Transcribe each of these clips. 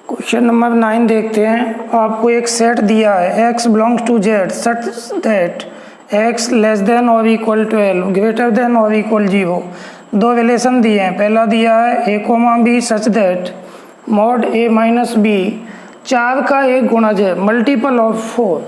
Question number 9 देखते हैं। आपको एक सेट दिया है x belongs to z such that x less than और इक्वल 12 ग्रेटर देन और इक्वल 0। दो रिलेशन दिए हैं। पहला दिया है a comma b such that mod a minus b 4 का एक गुणज है मल्टीपल ऑफ 4।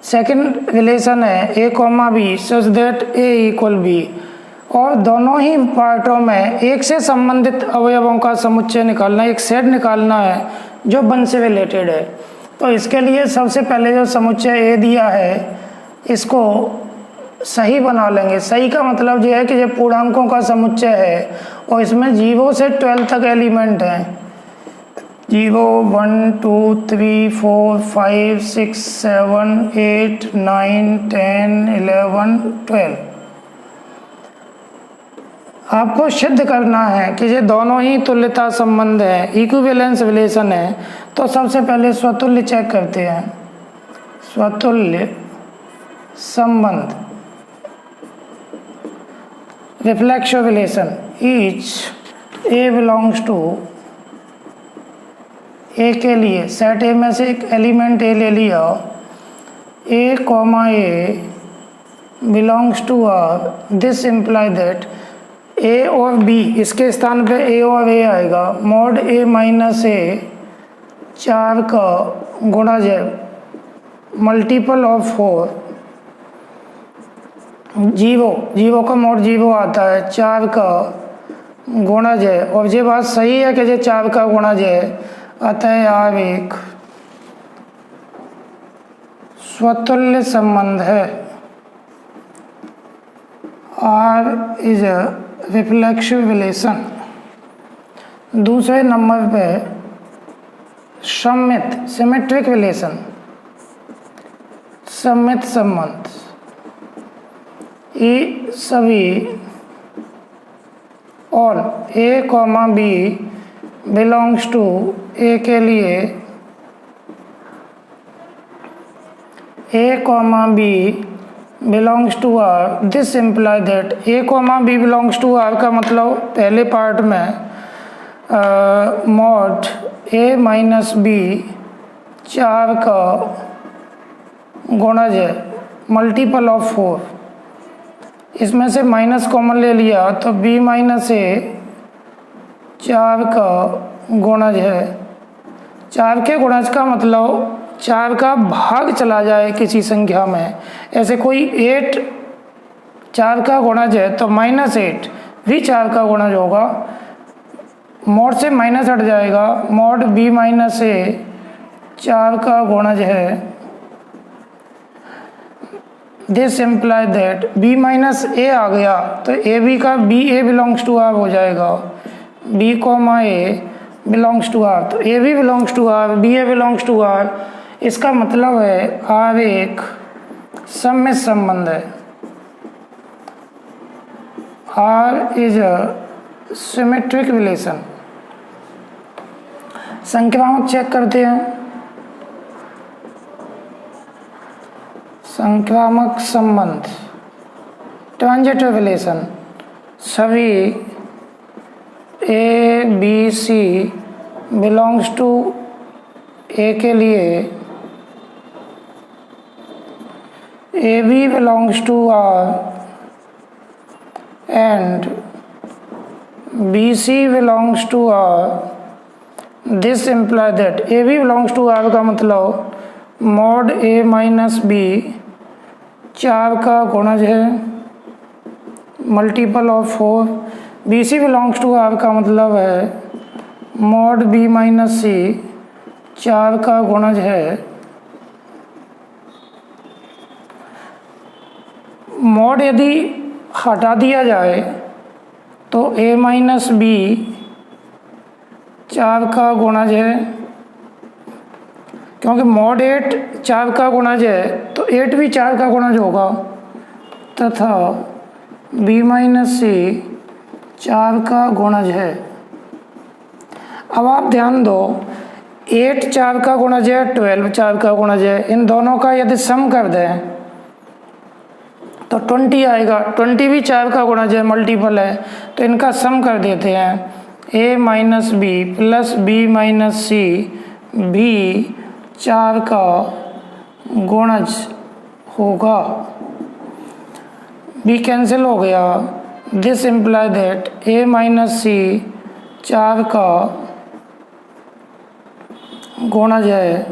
सेकंड रिलेशन है a comma b such that a equal b और दोनों ही पार्टों में एक से संबंधित अवयवों का समुच्चय निकालना, एक सेट निकालना है जो वन से रिलेटेड है। तो इसके लिए सबसे पहले जो समुच्चय ए दिया है इसको सही बना लेंगे। सही का मतलब ये है कि ये पूर्णांकों का समुच्चय है और इसमें 0 से 12 तक एलिमेंट हैं। 0 1 2 3 4 5 6 7 8 9 10 11 12। आपको सिद्ध करना है कि ये दोनों ही तुल्यता संबंध है, इक्विवेलेंस रिलेशन है। तो सबसे पहले स्वतुल्य चेक करते हैं। स्वतुल्य संबंध reflexive relation each A belongs to A के लिए सेट ए में से एक एलिमेंट ए ले लिया, A comma A belongs to R, this imply that A और बी, इसके स्थान पे ए और ए आएगा, मॉड ए माइनस ए 4 का गुणज है मल्टीपल ऑफ 4। 0 का मॉड 0 आता है, 4 का गुणज है और ये बात सही है कि ये 4 का गुणज है, अतः आर एक स्वतुल्य संबंध है। R is a reflexive relation. दूसरे नंबर पे सममित सिमेट्रिक रिलेशन, सममित संबंध। ये सभी और a comma b belongs to a के लिए a comma b belongs to R, this imply that A comma B belongs to R का मतलब पहले पार्ट में मॉड ए माइनस बी 4 का गुणज है मल्टीपल ऑफ 4। इसमें से माइनस कॉमन ले लिया तो बी माइनस ए 4 का गुणज है। 4 के गुणज का मतलब 4 का भाग चला जाए किसी संख्या में। ऐसे कोई 8 4 का गुणज है तो -8 भी 4 का गुणज होगा। मॉड से माइनस हट जाएगा, मॉड b माइनस ए 4 का गुणज है। This imply that b minus A आ गया तो ए बी का B A belongs to R हो जाएगा, b comma A belongs to R. तो A B belongs to R, B A belongs to R. इसका मतलब है आर एक सममित संबंध है। R is a symmetric relation. संक्रामक चेक करते हैं। संक्रामक संबंध ट्रांजिटिव रिलेशन, सभी A B C belongs to A के लिए A B belongs to R and B C belongs to R, this imply that A B belongs to R का मतलब मॉड ए माइनस बी 4 का गुणज है multiple of 4। B C belongs to R का मतलब है मॉड बी माइनस सी 4 का गुणज है। मॉड यदि हटा दिया जाए तो a माइनस बी 4 का गुणज है, क्योंकि मॉड 8 4 का गुणज है तो 8 भी 4 का गुणज होगा, तथा b माइनस सी 4 का गुणज है। अब आप ध्यान दो, 8 4 का गुणज है, 12 4 का गुणज है। इन दोनों का यदि सम कर दें तो 20 आएगा। 20 भी 4 का गुणज है, मल्टीपल है, तो इनका सम कर देते हैं। A minus B plus B minus C भी 4 का गुणज होगा। बी कैंसिल हो गया। This imply that A minus C 4 का गुणज है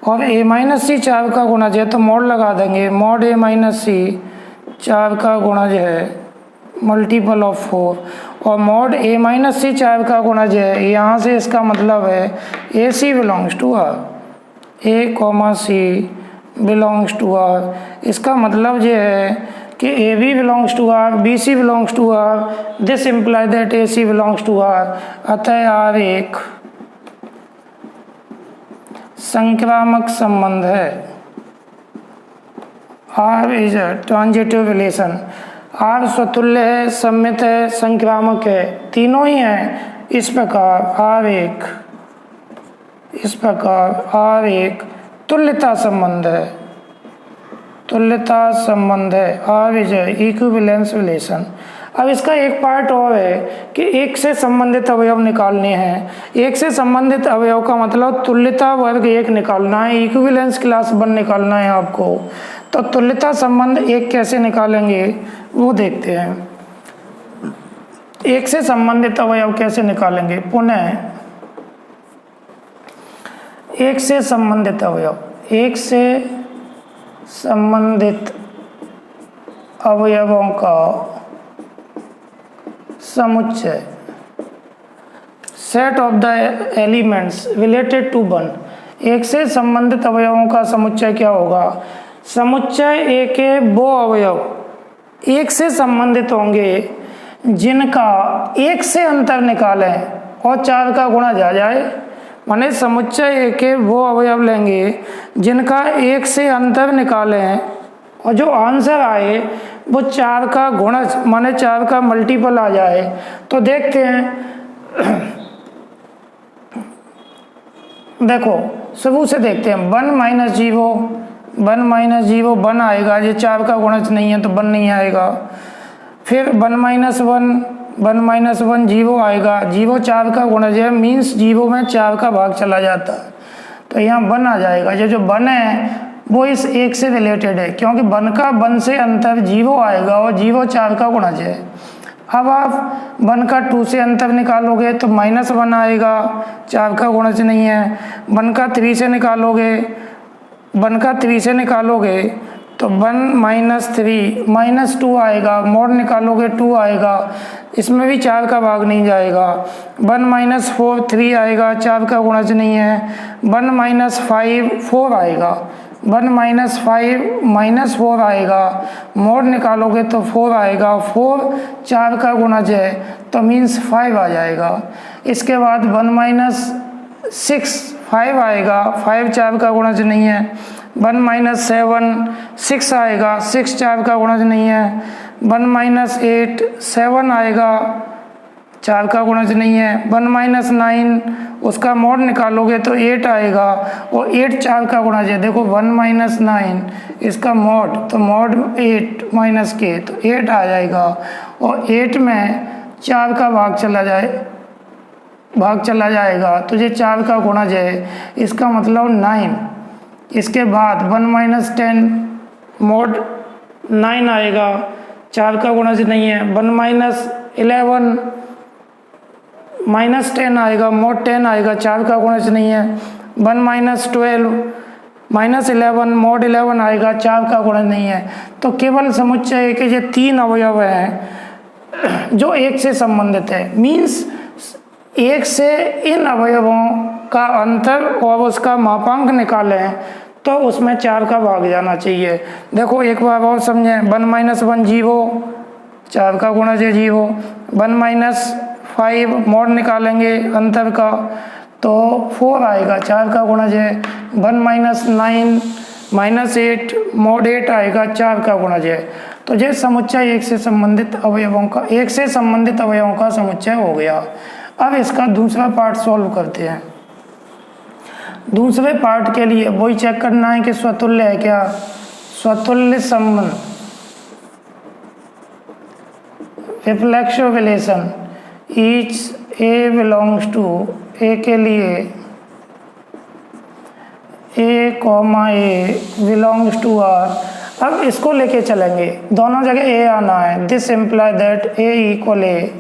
और ए माइनस सी 4 का गुणज है तो मोड लगा देंगे, मोड ए माइनस सी 4 का गुणज है मल्टीपल ऑफ 4 और मोड ए माइनस सी 4 का गुणज है। यहाँ से इसका मतलब है A C belongs to R, A comma C belongs to R. इसका मतलब ये है कि A B belongs to R, B C belongs to R, this imply that A C belongs to R. अतः आर एक संक्रामक संबंध है। R is a transitive relation. R स्वतुल्य है, सम्मित है, संक्रामक है, तीनों ही हैं। इस प्रकार आर एक तुल्यता संबंध है, तुल्यता संबंध है। R is equivalence relation. अब इसका एक पार्ट और है कि एक से संबंधित अवयव निकालने हैं। एक से संबंधित अवयव का मतलब तुल्यता वर्ग एक निकालना है, इक्विवेलेंस क्लास 1 निकालना है आपको। तो तुल्यता संबंध एक कैसे निकालेंगे वो देखते हैं। एक से संबंधित अवयव कैसे निकालेंगे? पुनः एक से संबंधित अवयव, एक से संबंधित अवयवों का समुच्चय, set of the elements related to 1। एक से संबंधित अवयवों का समुच्चय क्या होगा? समुच्चय ए के वो अवयव एक से संबंधित होंगे जिनका एक से अंतर निकालें और 4 का गुणज आ जाए। माने समुच्चय ए के वो अवयव लेंगे जिनका एक से अंतर निकालें और जो आंसर आए वो 4 का गुणज माने 4 का मल्टीपल आ जाए। तो देखते हैं, देखो शुरू से देखते हैं। 1 माइनस 0, 1 माइनस 0 1 आएगा, ये 4 का गुणज नहीं है तो 1 नहीं आएगा। फिर 1 माइनस 1, 1 माइनस 1 0 आएगा, 0 4 का गुणज है, मीन्स 0 में 4 का भाग चला जाता है तो यहाँ 1 आ जाएगा। ये जो 1 है वो इस एक से रिलेटेड है क्योंकि 1 से अंतर 0 आएगा और 0 4 का गुणज है। अब आप 1 का 2 से अंतर निकालोगे तो -1 आएगा, 4 का गुणज नहीं है। 1 का 3 से निकालोगे, 1 का 3 से निकालोगे तो 1 माइनस 3 -2 आएगा, मोड निकालोगे 2 आएगा, इसमें भी 4 का भाग नहीं जाएगा। 1 माइनस 4 3 आएगा, 4 का गुणज नहीं है। 1 माइनस 5 4 आएगा, 1 माइनस 5 -4 आएगा, मोड निकालोगे तो 4 आएगा, 4 4 का गुणज है तो मीन्स 5 आ जाएगा। इसके बाद 1 माइनस 6 5 आएगा, 5 4 का गुणज नहीं है। 1 माइनस 7 6 आएगा, 6 4 का गुणज नहीं है। 1 माइनस 8 7 आएगा, 4 का गुणज नहीं है। 1 माइनस 9 उसका मोड निकालोगे तो 8 आएगा और 8 4 का गुणज है। देखो 1 माइनस 9 इसका मोड, तो मोड 8 माइनस के तो 8 आ जाएगा और 8 में 4 का भाग चला जाएगा तो ये 4 का गुणज है, इसका मतलब 9। इसके बाद 1 माइनस 10 मोड 9 आएगा, 4 का गुणज नहीं है। 1 माइनस 11 -10 आएगा, मोड 10 आएगा, 4 का गुणज नहीं है। 1 माइनस 12 -11 मोड 11 आएगा, 4 का गुणज नहीं है। तो केवल समुच्चय के ये 3 अवयव हैं जो एक से संबंधित है। मीन्स एक से इन अवयवों का अंतर और उसका मापांक निकालें तो उसमें 4 का भाग जाना चाहिए। देखो एक बार और समझें। 1 माइनस 1 0, 4 का गुणज है 0। 1 माइनस 5 मोड निकालेंगे अंतर का तो 4 आएगा, 4 का गुणज है। 1 माइनस 9 -8 मोड 8 आएगा, 4 का गुणज है। तो ये समुच्चय एक से संबंधित अवयवों का समुच्चय हो गया। अब इसका दूसरा पार्ट सॉल्व करते हैं। दूसरे पार्ट के लिए वही चेक करना है कि स्वतुल्य है क्या। स्वतुल्य संबंध, reflexive relation, each A belongs to, A के लिए A comma A belongs to R. अब इसको लेके चलेंगे, दोनों जगह ए आना है। This imply that A equal A,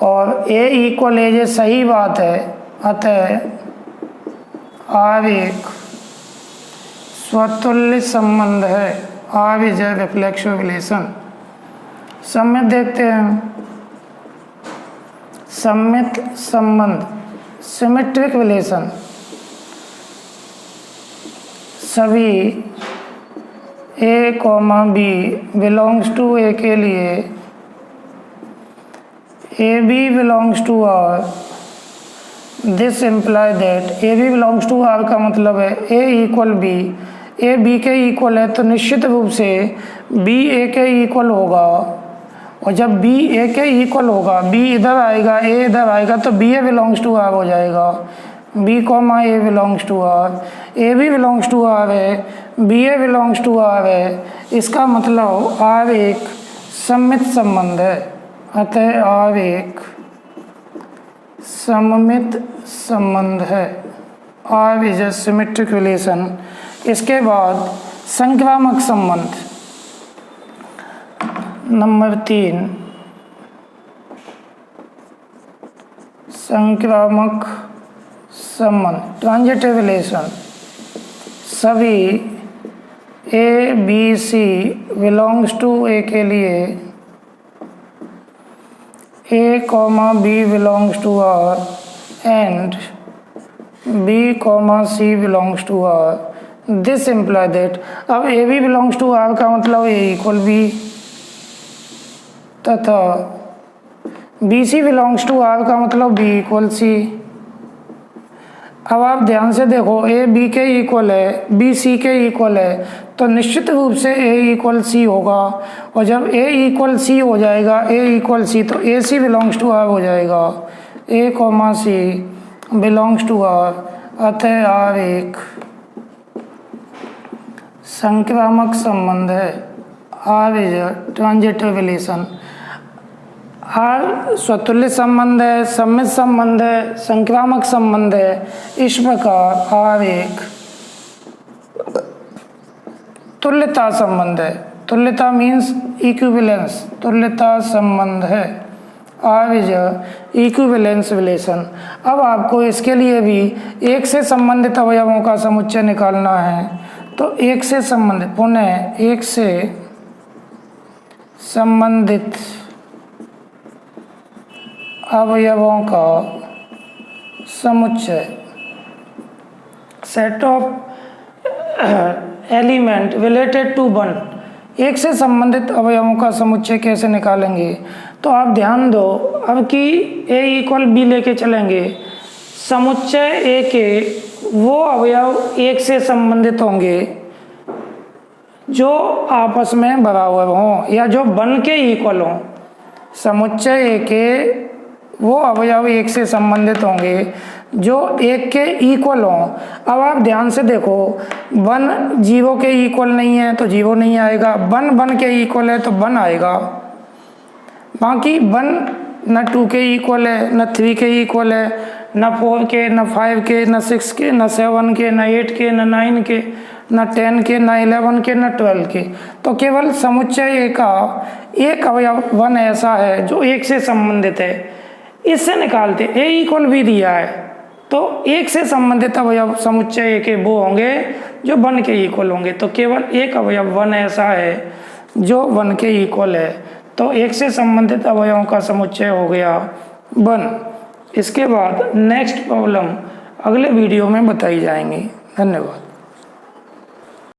और ए इक्वल ए ये सही बात है, अतः आर एक स्वतुल्य संबंध है। R is a reflexive relation. सम्मित देखते हैं, सम्मित संबंध, सिमेट्रिक रिलेशन। सभी A comma B belongs to A के लिए A B belongs to R. This imply that A B belongs to R का मतलब है A equal B. A B के इक्वल है तो निश्चित रूप से बी ए के इक्वल होगा, और जब बी ए के इक्वल होगा, बी इधर आएगा ए इधर आएगा, तो B A belongs to R हो जाएगा। B comma A belongs to R, A B belongs to R है, B A belongs to R है। इसका मतलब आर एक सममित संबंध है, अतः आर एक सममित संबंध है। R is a symmetric relation. इसके बाद संक्रामक संबंध नंबर 3, संक्रामक संबंध, ट्रांजिटिव रिलेशन। सभी A B C belongs to A के लिए A comma B belongs to R and B comma C belongs to R. This imply that, अब A B belongs to R का मतलब ए इक्वल बी, तथा B C belongs to R का मतलब B equal सी। अब आप ध्यान से देखो, ए बी के इक्वल है, बी सी के इक्वल है, तो निश्चित रूप से ए इक्वल सी होगा, और जब ए इक्वल सी हो जाएगा, ए इक्वल सी, तो A C belongs to R हो जाएगा। A comma C belongs to R, अतः आर एक संक्रामक संबंध है। R is a transitive relation. R स्वतुल्य संबंध है, सम्मित संबंध है, संक्रामक संबंध है। इस प्रकार आर एक तुल्यता संबंध है। तुल्यता मीन्स इक्विवेलेंस, तुल्यता संबंध है। R is equivalence relation. अब आपको इसके लिए भी एक से संबंधित अवयवों का समुच्चय निकालना है, तो एक से संबंधित, पुनः एक से संबंधित अवयवों का समुच्चय, set of element related to one. एक से संबंधित अवयवों का समुच्चय कैसे निकालेंगे, तो आप ध्यान दो, अब कि ए इक्वल बी लेके चलेंगे, समुच्चय ए के वो अवयव एक से संबंधित होंगे जो आपस में बराबर हों या जो वन के इक्वल हों। समुच्चय ए के वो अवयव एक से संबंधित होंगे जो एक के इक्वल हों। अब आप ध्यान से देखो, 1 0 के इक्वल नहीं है तो 0 नहीं आएगा, 1 1 के इक्वल है तो 1 आएगा। बाकी 1 न 2 के इक्वल है, न 3 के इक्वल है, न 4 के, न 5 के, न 6 के, न 7 के, न 8 के, न 9 के, न 10 के, न 11 के, न 12 के। तो केवल समुच्चय ए का एक अवयव 1 ऐसा है जो एक से संबंधित है। इससे निकालते ए इक्वल भी दिया है, तो एक से संबंधित अवयव समुच्चय ए के वो होंगे जो 1 के इक्वल होंगे। तो केवल एक अवयव 1 ऐसा है जो 1 के इक्वल है, तो एक से संबंधित अवयवों का समुच्चय हो गया 1। इसके बाद नेक्स्ट प्रॉब्लम अगले वीडियो में बताई जाएंगी। धन्यवाद।